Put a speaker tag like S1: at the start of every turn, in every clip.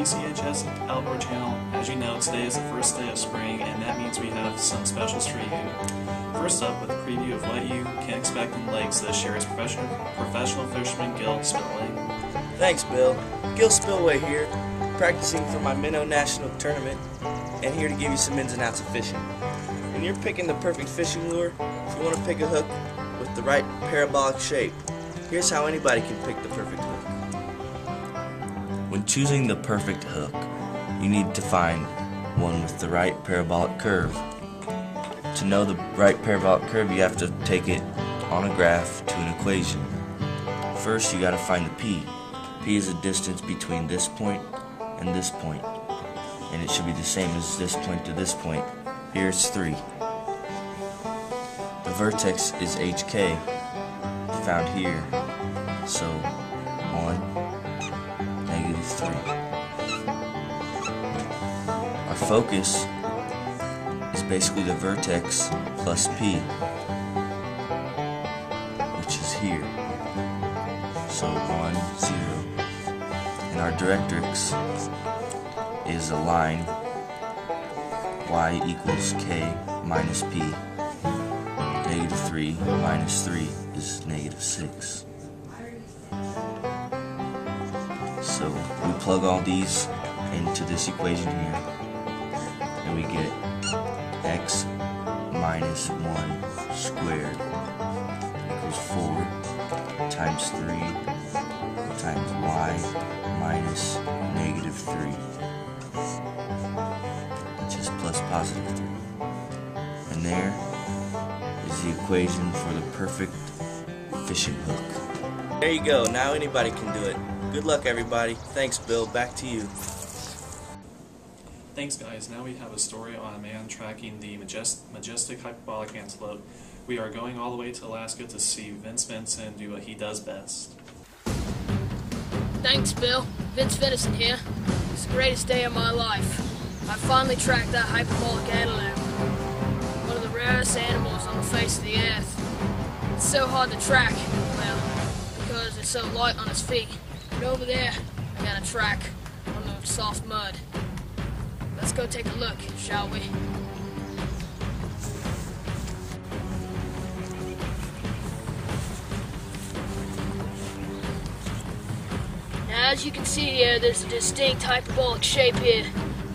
S1: TCHS Outdoor Channel. As you know, today is the first day of spring, and that means we have some specials for you. First up, with a preview of what you can expect in lakes this year is Professional Fisherman Gil Spillway.
S2: Thanks, Bill. Gil Spillway here, practicing for my Minnow National Tournament, and here to give you some ins and outs of fishing. When you're picking the perfect fishing lure, you want to pick a hook with the right parabolic shape. Here's how anybody can pick the perfect hook.
S3: When choosing the perfect hook, you need to find one with the right parabolic curve. To know the right parabolic curve, you have to take it on a graph to an equation. First, you got to find the P. P is the distance between this point and this point, and it should be the same as this point to this point. Here it's 3. The vertex is HK, found here, so 1, -3. Our focus is basically the vertex plus P, which is here, so 1, 0. And our directrix is a line y equals k minus p. -3 minus 3 is -6. So we plug all these into this equation here, and we get x minus 1 squared equals 4 times 3 times y minus -3, which is plus +3. And there is the equation for the perfect fishing hook.
S2: There you go. Now anybody can do it. Good luck, everybody. Thanks, Bill. Back to you.
S1: Thanks, guys. Now we have a story on a man tracking the majestic hyperbolic antelope. We are going all the way to Alaska to see Vince Vincent do what he does best.
S4: Thanks, Bill. Vince Vincent here. It's the greatest day of my life. I finally tracked that hyperbolic antelope. One of the rarest animals on the face of the earth. It's so hard to track, well, because it's so light on its feet. But over there, I got a track on the soft mud. Let's go take a look, shall we? Now, as you can see here, there's a distinct hyperbolic shape here.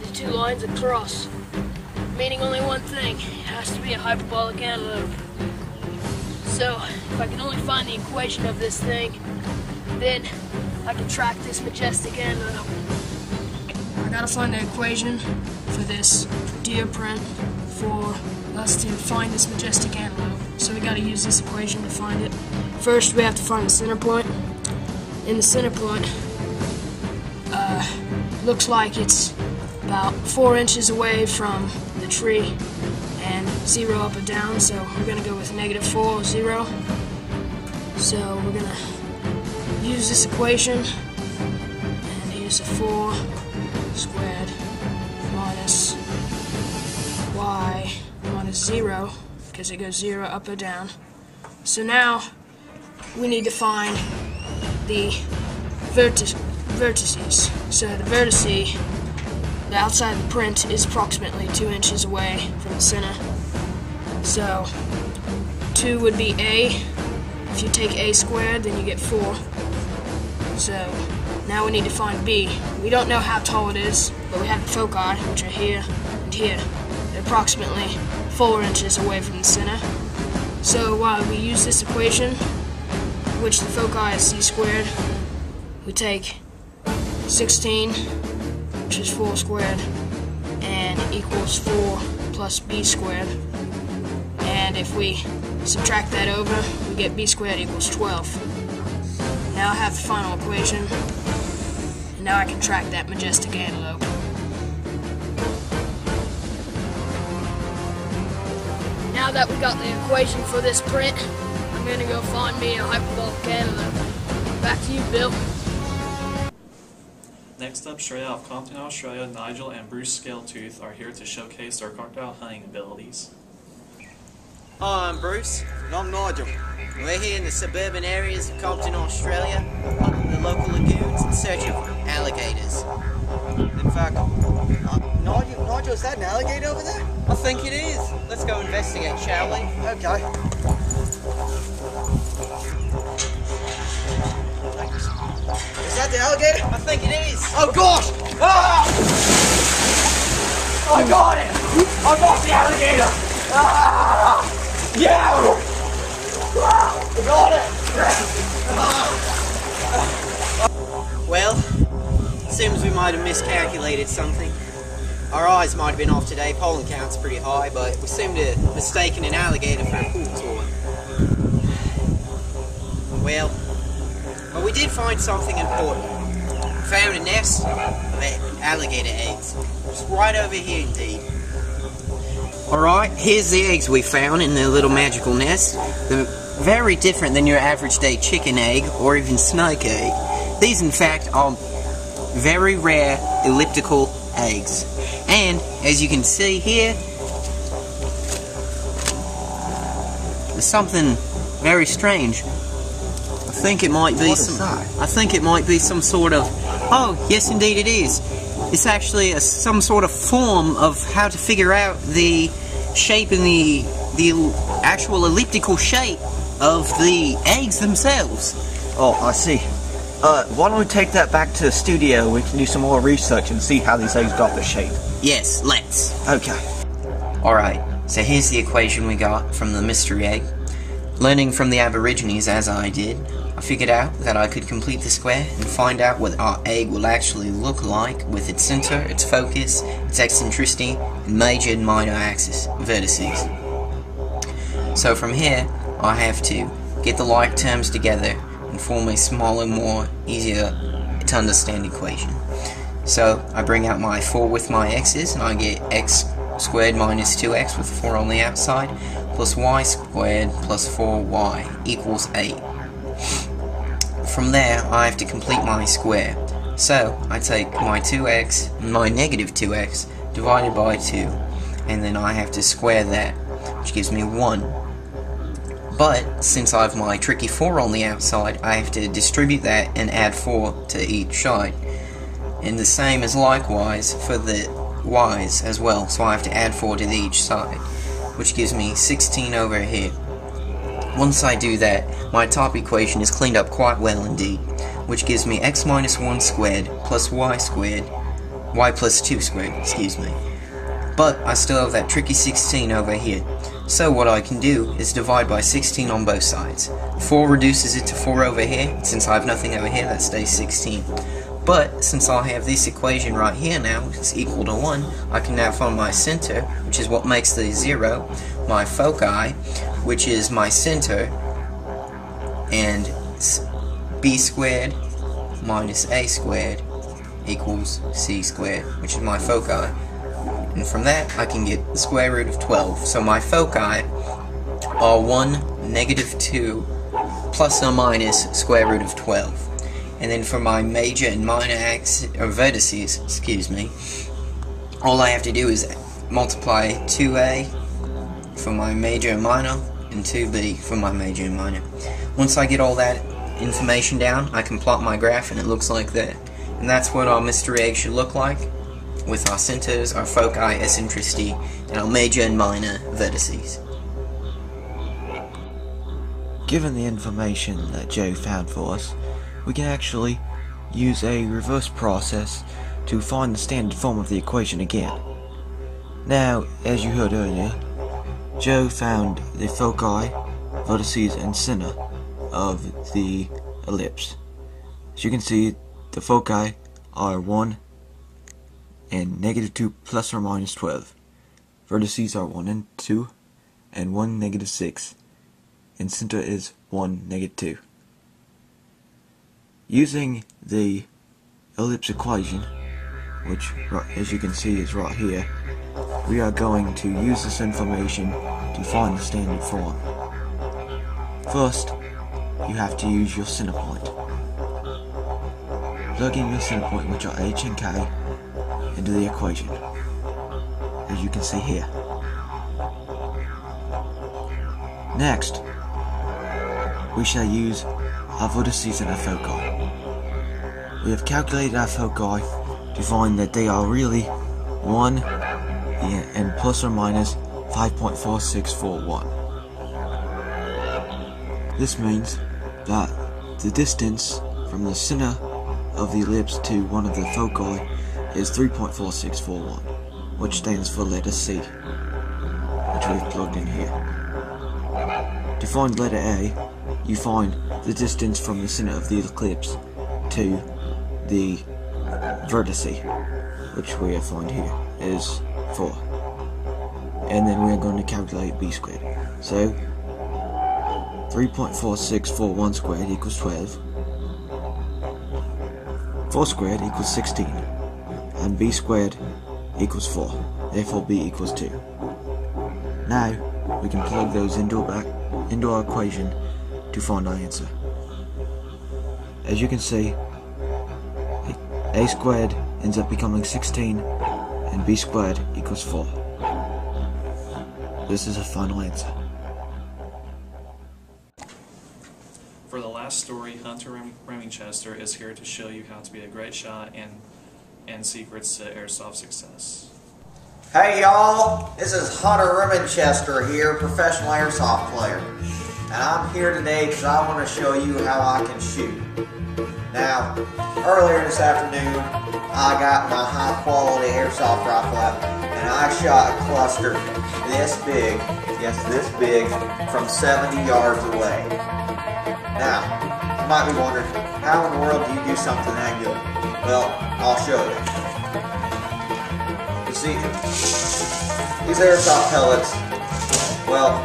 S4: The 2 lines across, meaning only one thing. It has to be a hyperbolic antelope. So, if I can only find the equation of this thing, then I can track this majestic antelope. I gotta find the equation for this deer print for us to find this majestic antelope. So we gotta use this equation to find it. First, we have to find the center point. In the center point, looks like it's about 4 inches away from the tree and 0 up or down, so we're gonna go with -4, 0. So we're gonna use this equation, and here's a 4 squared minus y minus 0, because it goes 0 up or down. So now we need to find the vertices. So the vertice, the outside of the print, is approximately 2 inches away from the center. So 2 would be A. If you take A squared, then you get 4. So now we need to find B. We don't know how tall it is, but we have the foci, which are here and here. They're approximately 4 inches away from the center. So while we use this equation, which the foci is C squared, we take 16, which is 4 squared, and equals 4 plus B squared. And if we subtract that over, we get B squared equals 12. Now I have the final equation, and now I can track that majestic antelope. Now that we got the equation for this print, I'm gonna go find me a hyperbolic antelope. Back to you, Bill.
S1: Next up, straight out of Compton, Australia, Nigel and Bruce Scaletooth are here to showcase their crocodile hunting abilities.
S5: Hi, I'm Bruce. And I'm Nigel. We're here in the suburban areas of Compton, Australia, hunting the local lagoons in search of alligators. In fact,
S6: Nigel, is that an alligator over there?
S5: I think it is. Let's go investigate, shall we?
S6: Okay. Is that the alligator?
S5: I think it is.
S6: Oh gosh! Ah! I got it! I got the alligator! Ah! Yeah! Ah! I got it!
S5: Well, seems we might have miscalculated something. Our eyes might have been off today. Pollen count's pretty high, but we seem to have mistaken an alligator for a pool toy. Well, but we did find something important. We found a nest of alligator eggs. Just right over here, indeed. Alright, here's the eggs we found in the little magical nest. They're very different than your average day chicken egg or even snake egg. These, in fact, are very rare elliptical eggs. And, as you can see here, there's something very strange. I think it might be some sort of... Oh, yes indeed it is. It's actually some sort of form of how to figure out the shape and the actual elliptical shape of the eggs themselves.
S7: Oh, I see. Why don't we take that back to the studio? We can do some more research and see how these eggs got their shape.
S5: Yes, let's.
S7: Okay.
S5: Alright, so here's the equation we got from the mystery egg. Learning from the Aborigines as I did, I figured out that I could complete the square and find out what our egg will actually look like with its center, its focus, its eccentricity, and major and minor axis vertices. So from here, I have to get the like terms together and form a smaller, more easier to understand equation. So I bring out my 4 with my x's and I get x squared minus 2x with 4 on the outside plus y squared plus 4y equals 8. From there I have to complete my square. So I take my 2x and my negative 2x divided by 2 and then I have to square that, which gives me 1. But since I have my tricky 4 on the outside, I have to distribute that and add 4 to each side. And the same as likewise for the y's as well, so I have to add 4 to each side, which gives me 16 over here. Once I do that, my top equation is cleaned up quite well indeed, which gives me x minus 1 squared plus y squared, y plus 2 squared, excuse me. But I still have that tricky 16 over here. So what I can do is divide by 16 on both sides. 4 reduces it to 4 over here. Since I have nothing over here, that stays 16. But since I have this equation right here now, which is equal to 1, I can now find my center, which is what makes the 0, my foci, which is my center, and b squared minus a squared equals c squared, which is my foci. And from that, I can get the square root of 12. So my foci are 1, negative 2, plus or minus square root of 12. And then for my major and minor vertices, excuse me, all I have to do is multiply 2a for my major and minor, and 2b for my major and minor. Once I get all that information down, I can plot my graph and it looks like that. And that's what our mystery egg should look like, with our centers, our foci, eccentricity, and our major and minor vertices.
S7: Given the information that Joe found for us, we can actually use a reverse process to find the standard form of the equation again. Now, as you heard earlier, Joe found the foci, vertices, and center of the ellipse. As you can see, the foci are 1 and negative 2 plus or minus 12. Vertices are 1 and 2, and 1 negative 6, and center is 1 negative 2. Using the ellipse equation, which as you can see is right here, we are going to use this information to find the standard form. First, you have to use your center point. Plug in your center point, which are h and k, into the equation, as you can see here. Next, we shall use our vertices and our foci. We have calculated our foci to find that they are really 1 and plus or minus 5.4641. This means that the distance from the center of the ellipse to one of the foci is 3.4641, which stands for letter C, which we've plugged in here. To find letter A, you find the distance from the center of the ellipse to the vertice, which we have found here is 4. And then we're going to calculate b squared. So 3.4641 squared equals 12. 4 squared equals 16. And b squared equals 4. Therefore b equals 2. Now we can plug those into our equation to find our answer. As you can see, a squared ends up becoming 16 and b squared equals 4. This is a final answer.
S1: For the last story, Hunter Remingchester is here to show you how to be a great shot and secrets to airsoft success.
S8: Hey y'all, this is Hunter Remingchester here, professional airsoft player. And I'm here today because I want to show you how I can shoot. Now, earlier this afternoon, I got my high quality airsoft rifle out and I shot a cluster this big, yes this big, from 70 yards away. Now, you might be wondering, how in the world do you do something that good? Well, I'll show you. You see, these airsoft pellets, well,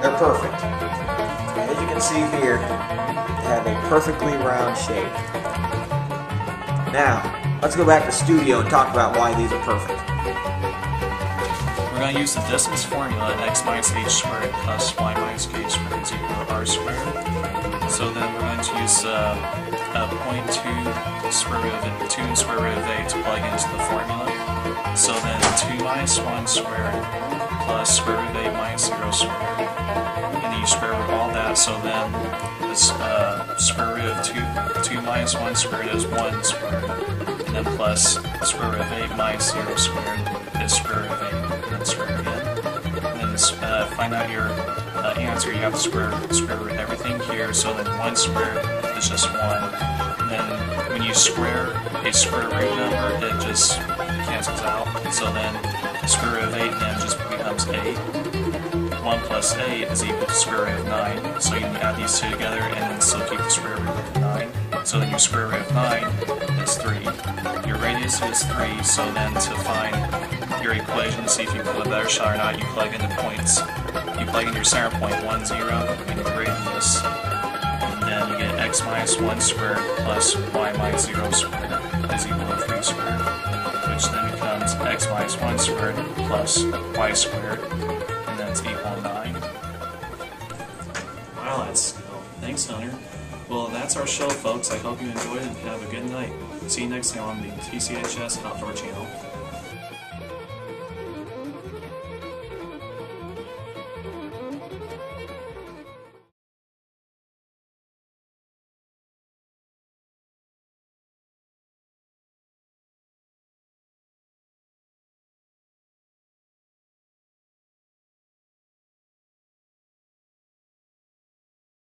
S8: they're perfect. As you can see here, they have a perfectly round shape. Now, let's go back to the studio and talk about why these are perfect.
S1: We're going to use the distance formula, x minus h squared plus y minus k squared is equal to r squared. So then we're going to use 0.2 square root of 2 and square root of 8 to plug into the formula. So then 2 minus 1 squared plus square root of 8 minus 0 squared. And then you square root all that, so then this square root of 2 minus 1 squared is 1 squared. And then plus square root of 8 minus 0 squared is square root of 8. And then square root again. And then find out your answer. You have to square root everything here, so then 1 squared is just 1. And then when you square a square root number, it just cancels out. So then square root of 8 then just becomes 8. 1 plus 8 is equal to square root of 9. So you can add these two together and then still keep the square root of 9. So then your square root of 9 is 3. Your radius is 3, so then to find your equation to see if you pull a better shot or not, you plug in the points. You plug in your center point 1, 0, and your radius. And then you get x minus 1 squared plus y minus 0 squared is equal to 3 squared. Which then becomes x minus 1 squared plus y squared. And then it's equal to 9. Wow, that's skill. Thanks, Hunter. Well, that's our show, folks. I hope you enjoyed it and have a good night. See you next time on the TCHS Outdoor Channel.